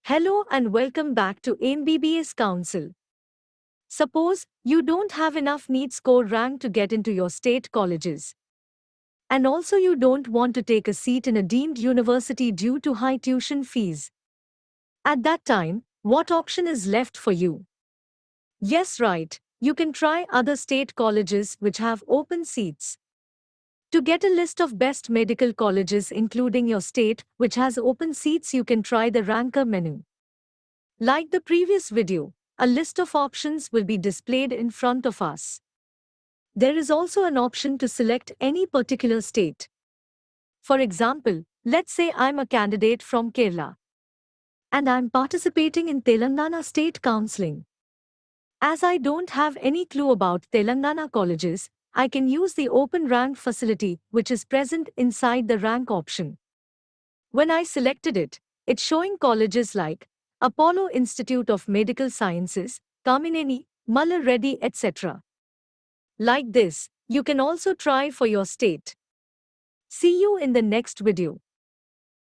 Hello and welcome back to MBBS Council. Suppose you don't have enough NEET score rank to get into your state colleges. And also you don't want to take a seat in a deemed university due to high tuition fees. At that time, what option is left for you? Yes, right, you can try other state colleges which have open seats. To get a list of best medical colleges including your state which has open seats, you can try the ranker menu. Like the previous video, a list of options will be displayed in front of us. There is also an option to select any particular state. For example, let's say I'm a candidate from Kerala and I'm participating in Telangana State Counselling. As I don't have any clue about Telangana colleges, I can use the open rank facility which is present inside the rank option. When I selected it, it's showing colleges like Apollo Institute of Medical Sciences, Kamineni, Mallar Reddy, etc. Like this, you can also try for your state. See you in the next video.